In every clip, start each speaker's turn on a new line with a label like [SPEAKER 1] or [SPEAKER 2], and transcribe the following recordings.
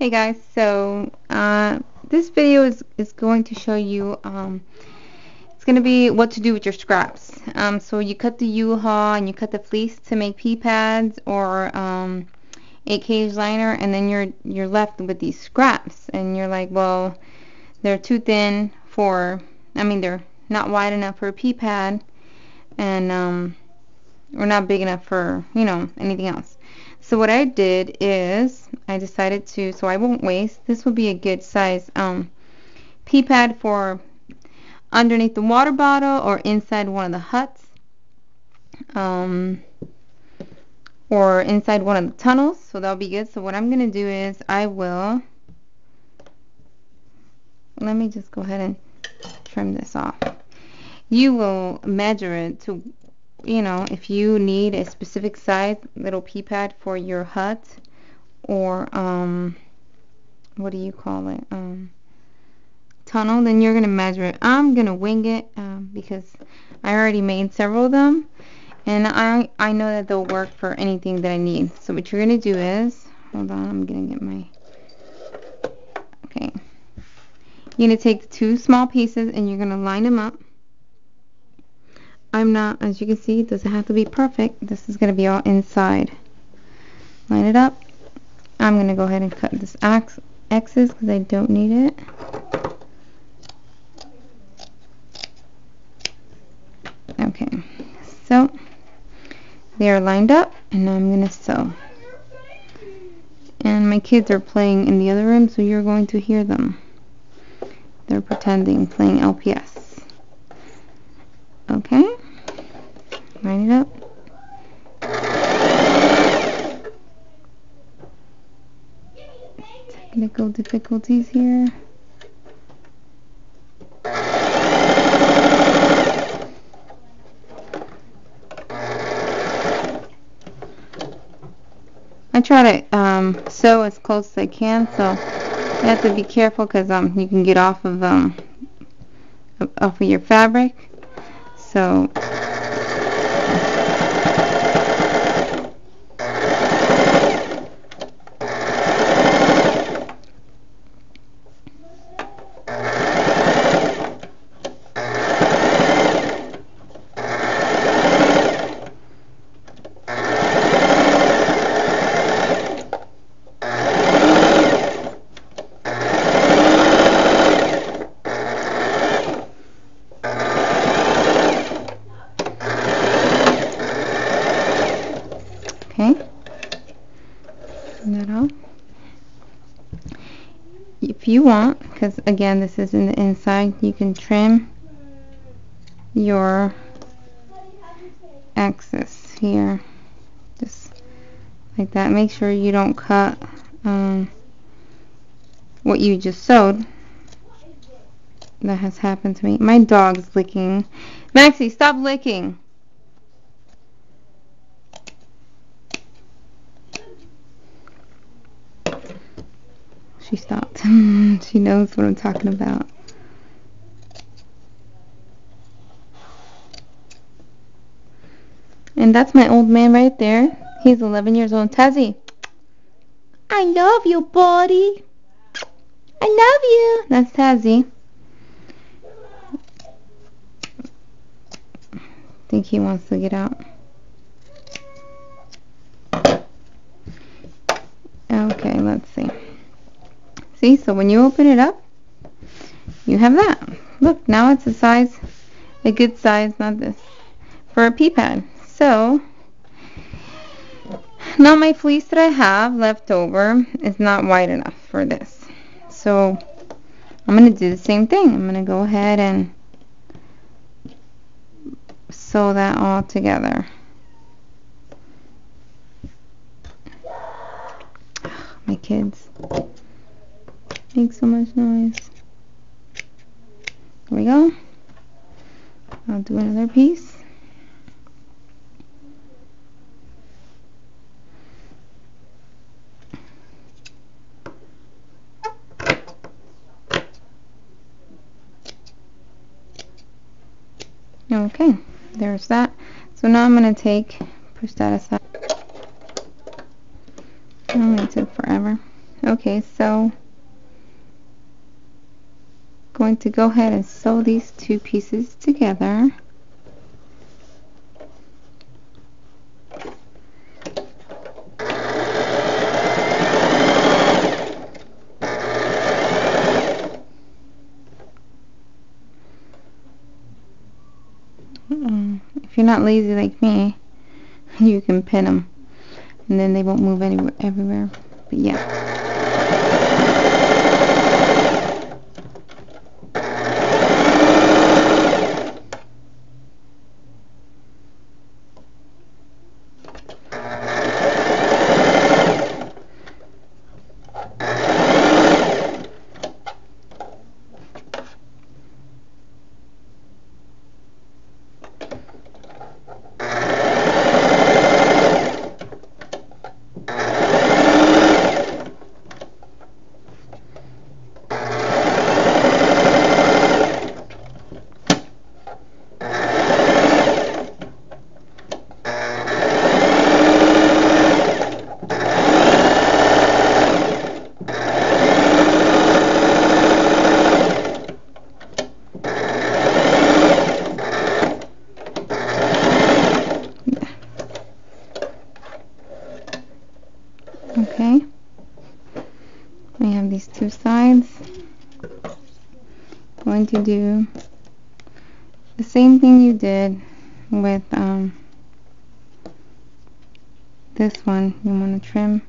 [SPEAKER 1] Hey guys, so this video is going to show you it's going to be what to do with your scraps. So you cut the U-Haul and you cut the fleece to make pea pads or 8 cage liner, and then you're left with these scraps, and you're like, well, they're too thin for, they're not wide enough for a pea pad, and or not big enough for, anything else. So what I did is I decided to, so I won't waste, this will be a good size pea pad for underneath the water bottle or inside one of the huts, or inside one of the tunnels, so that'll be good. So what I'm going to do is let me just go ahead and trim this off. You will measure it to, if you need a specific size little pea pad for your hut, or what do you call it, tunnel, then you're gonna measure it. I'm gonna wing it because I already made several of them, and I know that they'll work for anything that I need. So what you're gonna do is, hold on, I'm gonna get my, okay, you're gonna take the 2 small pieces and you're gonna line them up. I'm not, as you can see, it doesn't have to be perfect. This is going to be all inside. Line it up. I'm going to go ahead and cut this X's because I don't need it. Okay, so they are lined up, and now I'm going to sew. And my kids are playing in the other room, so you're going to hear them. They're pretending, playing LPS. Okay, line it up. Technical difficulties here. I try to sew as close as I can, so you have to be careful because you can get off of your fabric. So okay, turn that off. If you want, because again this is in the inside, you can trim your axis here, just like that. Make sure you don't cut what you just sewed. That has happened to me. My dog's licking. Maxie, stop licking. She stopped. She knows what I'm talking about. And that's my old man right there. He's 11 years old. Tazzy, I love you, buddy. I love you. That's Tazzy. I think he wants to get out. Okay, let's see. See, so when you open it up, you have that. Look, now it's a good size, not this, for a pea pad. So, now my fleece that I have left over is not wide enough for this. So, I'm going to do the same thing. I'm going to go ahead and sew that all together. My kids make so much noise. There we go. I'll do another piece. Okay, there's that. So now I'm going to push that aside. Oh, it took forever. Okay, so going to go ahead and sew these two pieces together. If you're not lazy like me, you can pin them and then they won't move anywhere everywhere. But yeah. Okay, we have these two sides. Going to do the same thing you did with this one. You want to trim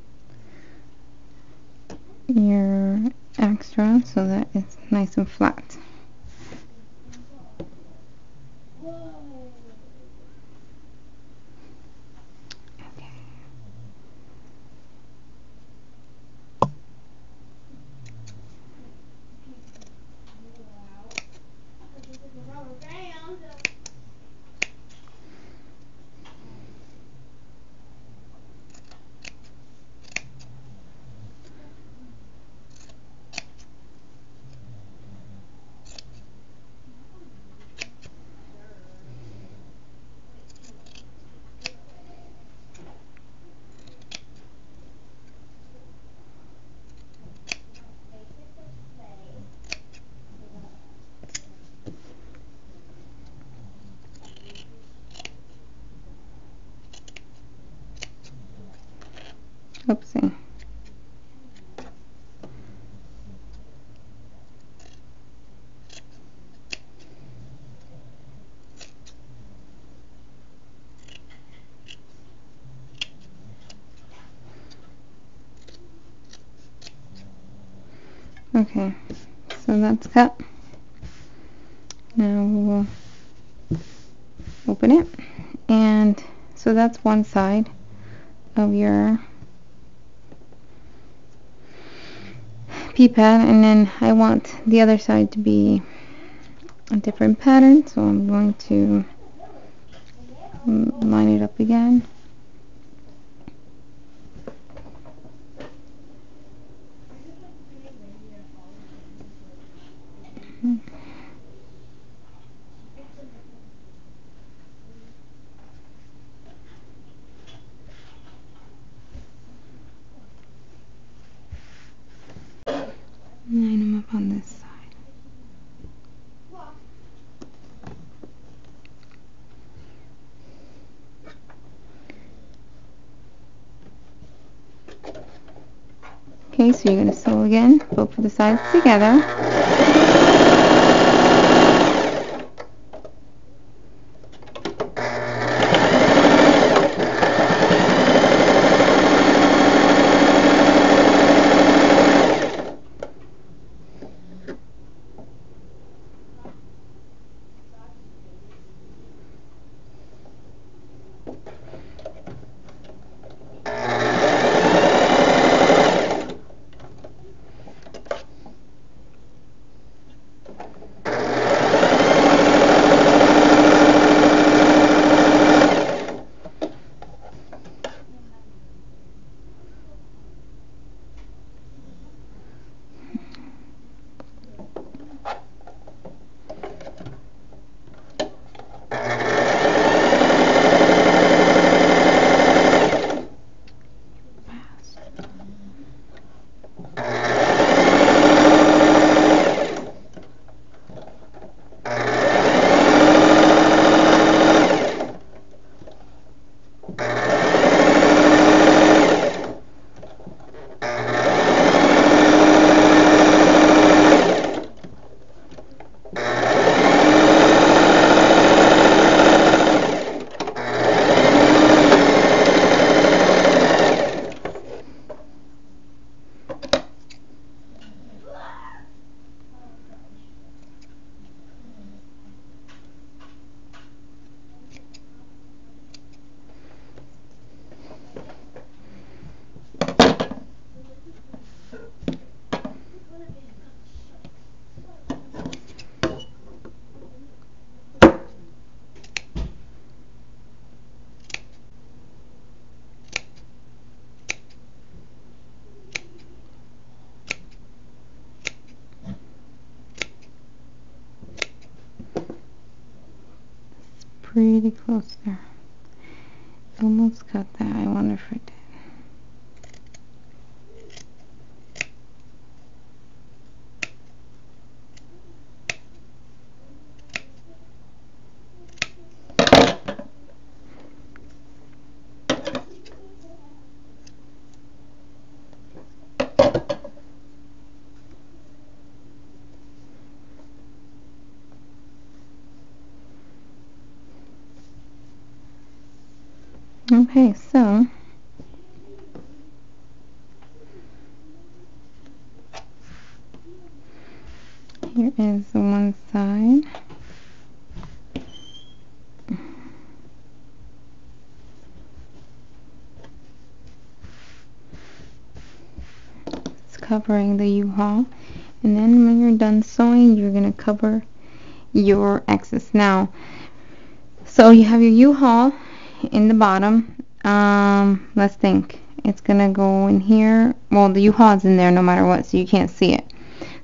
[SPEAKER 1] your extra so that it's nice and flat. Oopsie. Okay, so that's cut. Now we'll open it, and so that's one side of your pea pad, and then I want the other side to be a different pattern, so I'm going to line it up again. Line them up on this side. Okay, so you're going to sew again, both of the sides together. pretty close there. Almost cut that. I wonder if it did. Okay, so here is the one side. It's covering the U-Haul. And then when you're done sewing, you're going to cover your excess. Now, so you have your U-Haul in the bottom. Let's think. It's going to go in here. Well, the U-Haul is in there no matter what, so you can't see it.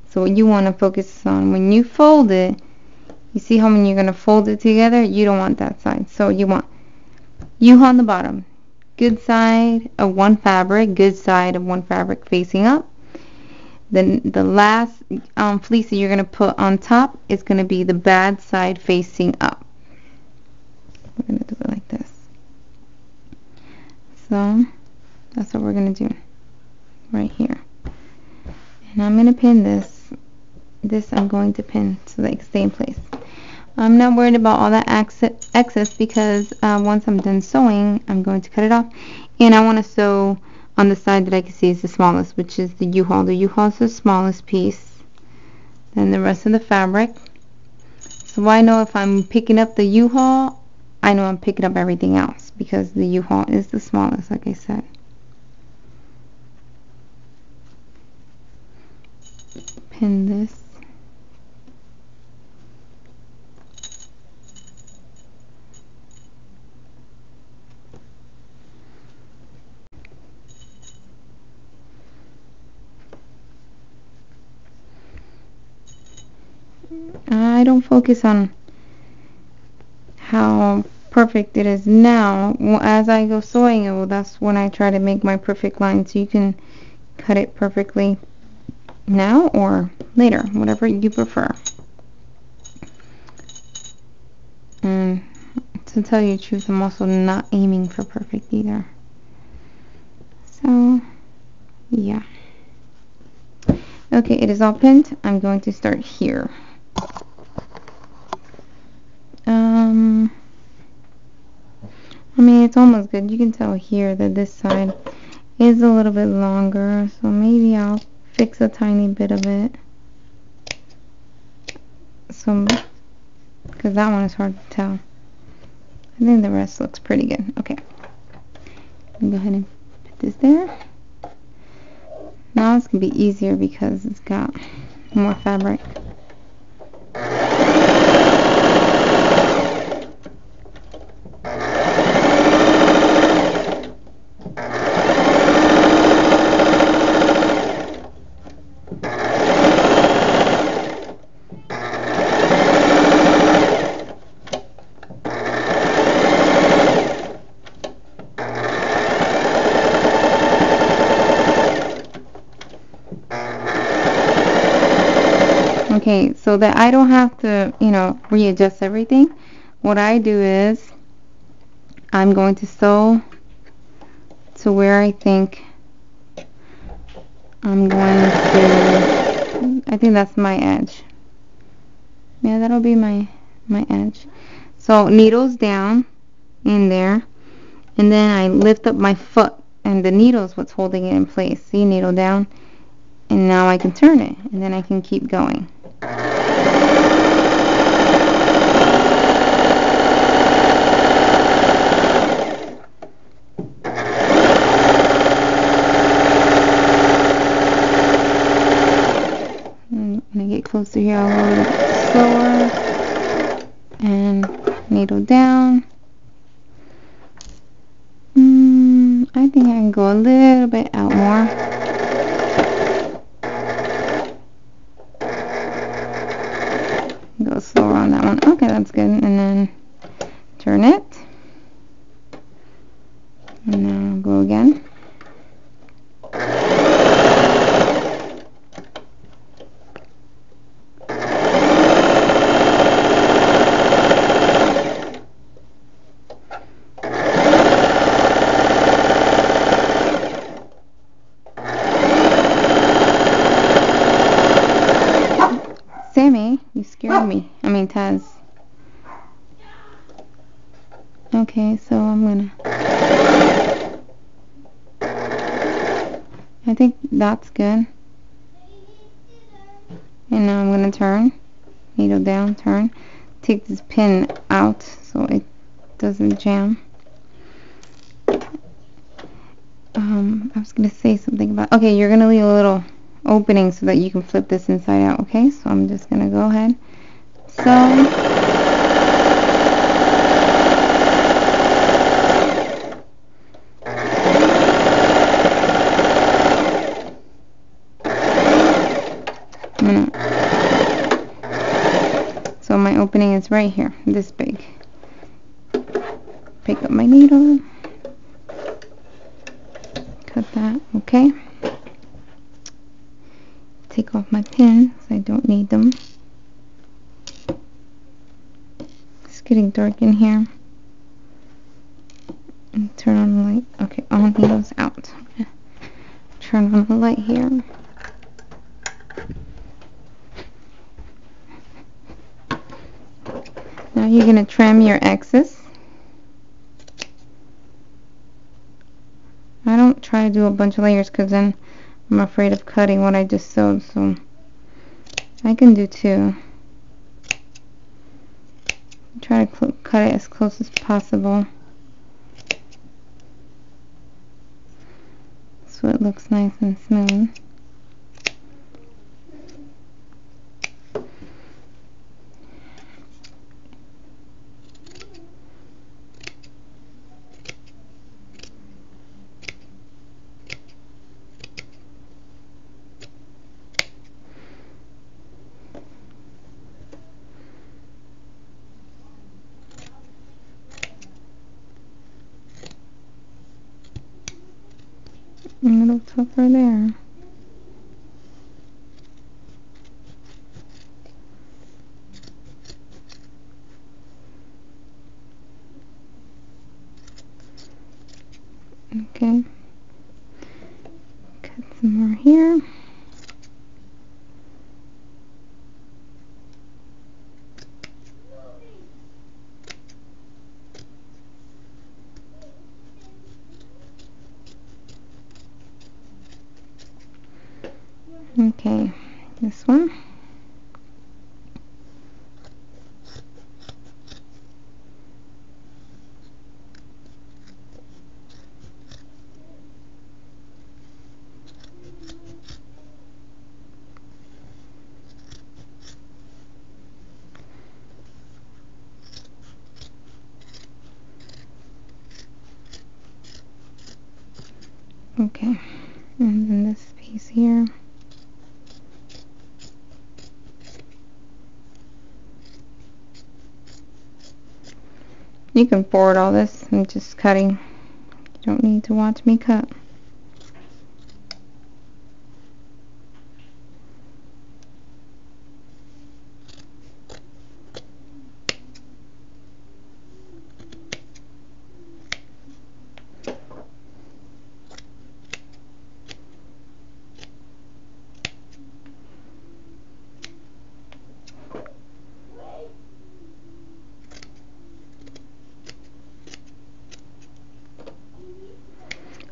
[SPEAKER 1] So what you want to focus on when you fold it, you see how when you're going to fold it together, you don't want that side. So you want U-Haul on the bottom. Good side of one fabric, good side of one fabric facing up. Then the last fleece that you're going to put on top is going to be the bad side facing up. We're going to do it like this. So that's what we're going to do right here. And I'm going to pin this. This I'm going to pin so that it can stay in place. I'm not worried about all that excess because once I'm done sewing, I'm going to cut it off. And I want to sew on the side that I can see is the smallest, which is the U-Haul. The U-Haul is the smallest piece. Then the rest of the fabric. So I know if I'm picking up the U-Haul, I know I'm picking up everything else because the U-Haul is the smallest, like I said. Pin this. I don't focus on how perfect it is now. As I go sewing it, well, that's when I try to make my perfect line. So you can cut it perfectly now or later, whatever you prefer. And to tell you the truth, I'm also not aiming for perfect either. So, yeah. Okay, it is all pinned. I'm going to start here. I mean, it's almost good. You can tell here that this side is a little bit longer, so maybe I'll fix a tiny bit of it. So, because that one is hard to tell. I think the rest looks pretty good. Okay. Go ahead and put this there. Now it's going to be easier because it's got more fabric. Okay, so that I don't have to, readjust everything, what I do is I'm going to sew to where I think I'm going to, I think that's my edge. Yeah, that'll be my edge. So needles down in there, and then I lift up my foot, and the needle is what's holding it in place. See, needle down, and now I can turn it, and then I can keep going. And when I get closer here, I'll go a little bit slower, and needle down. I think I can go a little bit out more. Go slower on that one. Okay, that's good. And then mean Taz. Okay, so I'm gonna, I think that's good. And now I'm gonna turn, needle down, turn, take this pin out so it doesn't jam. I was gonna say something about, okay, you're gonna leave a little opening so that you can flip this inside out. Okay, so I'm just gonna go ahead, so so my opening is right here, this big. Pick up my needle, cut that. Okay, take off my pins, I don't need them. It's getting dark in here. And turn on the light. Okay, all needles out. Turn on the light here. Now you're going to trim your excess. I don't try to do a bunch of layers because then I'm afraid of cutting what I just sewed, so I can do 2. Try to cut it as close as possible so it looks nice and smooth. A little tougher there. Okay. Cut some more here. Okay, this one. Okay, and then this piece here. You can forward all this and just cutting. You don't need to watch me cut.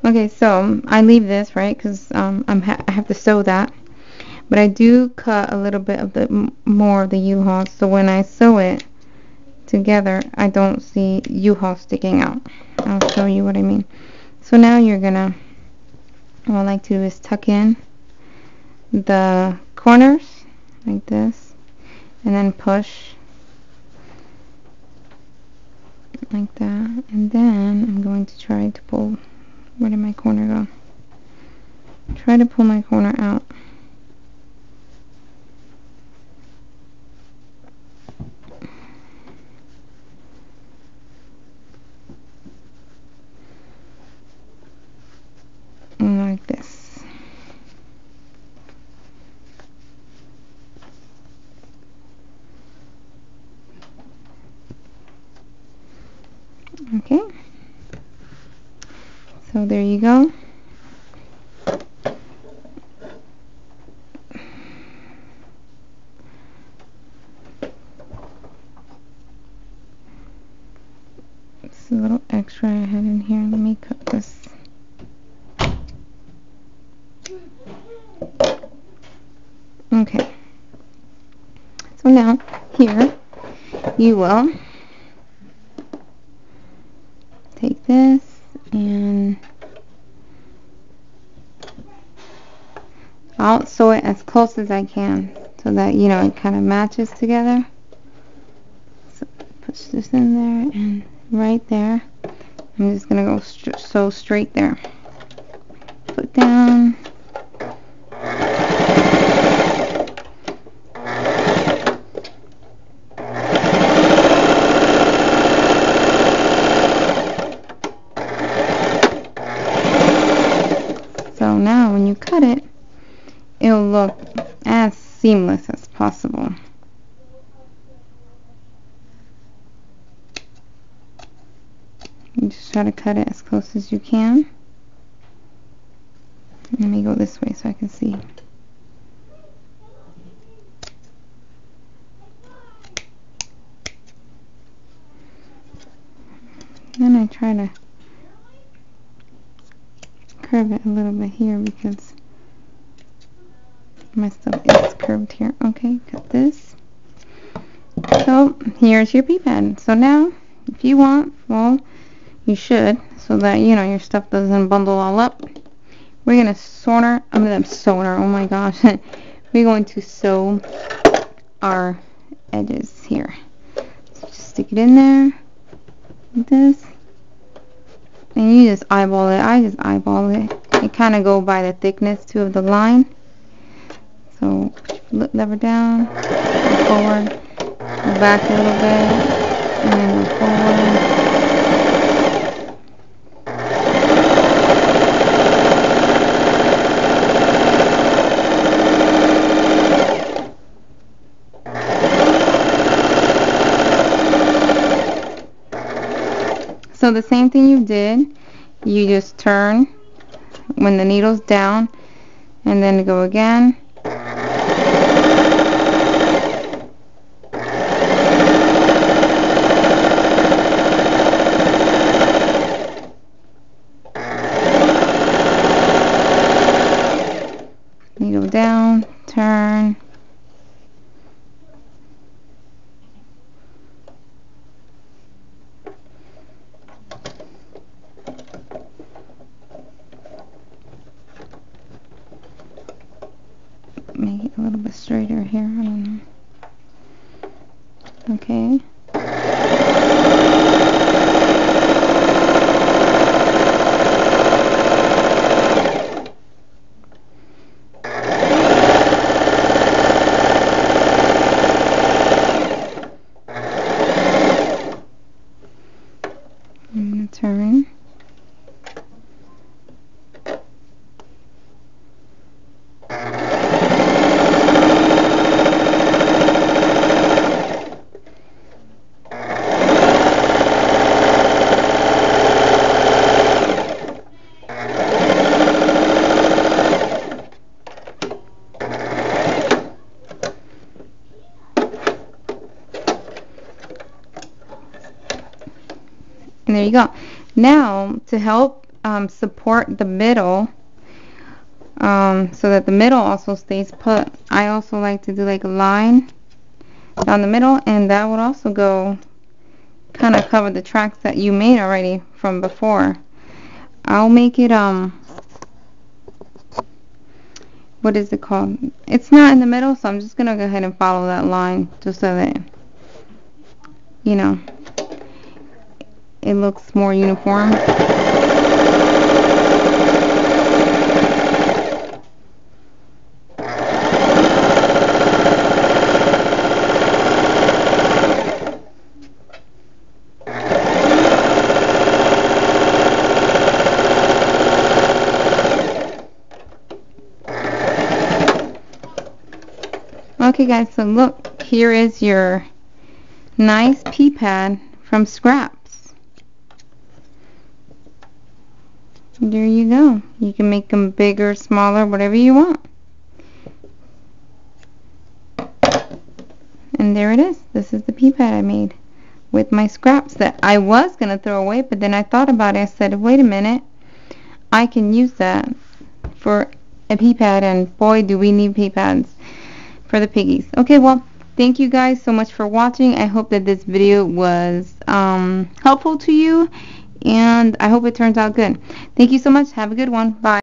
[SPEAKER 1] Okay, so I leave this, right, because I have to sew that, but I do cut a little bit of the more of the U-haul, so when I sew it together, I don't see U-haul sticking out. I'll show you what I mean. So now you're gonna, what I like to do is tuck in the corners like this, and then push like that, and then I'm going to try to pull. Where did my corner go? Try to pull my corner out. Like this. Okay. So there you go. try ahead in here. Let me cut this. Okay. So now, here, you will take this and I'll sew it as close as I can so that, you know, it kind of matches together. So push this in there and right there. I'm just going to go sew straight there. Put down. So now when you cut it, it'll look as seamless as possible. You just try to cut it as close as you can. Let me go this way so I can see. Then I try to curve it a little bit here because my stuff is curved here. Okay, cut this. So here's your pea pad. So now, if you want, well, you should, so that, you know, your stuff doesn't bundle all up. We're gonna oh my gosh. We're going to sew our edges here. So just stick it in there, like this. And you just eyeball it. I just eyeball it. You kind of go by the thickness too of the line. So push your lever down, go forward, go back a little bit, and then go forward. So the same thing you did, you just turn when the needle's down, and then go again. Needle down, turn. Make it a little bit straighter here. I don't know. Okay. I'm going to turn. And there you go. Now, to help support the middle, so that the middle also stays put, I also like to do like a line down the middle, and that would also go kind of cover the tracks that you made already from before. I'll make it, what is it called? It's not in the middle, so I'm just going to go ahead and follow that line just so that, you know, it looks more uniform. Okay guys, so look, here is your nice pea pad from scraps. There you go. You can make them bigger, smaller, whatever you want. And there it is. This is the pea pad I made. with my scraps that I was going to throw away, but then I thought about it. I said, wait a minute, I can use that for a pee pad, and boy, do we need pee pads for the piggies. Okay, well, thank you guys so much for watching. I hope that this video was helpful to you, and I hope it turns out good. Thank you so much. Have a good one. Bye.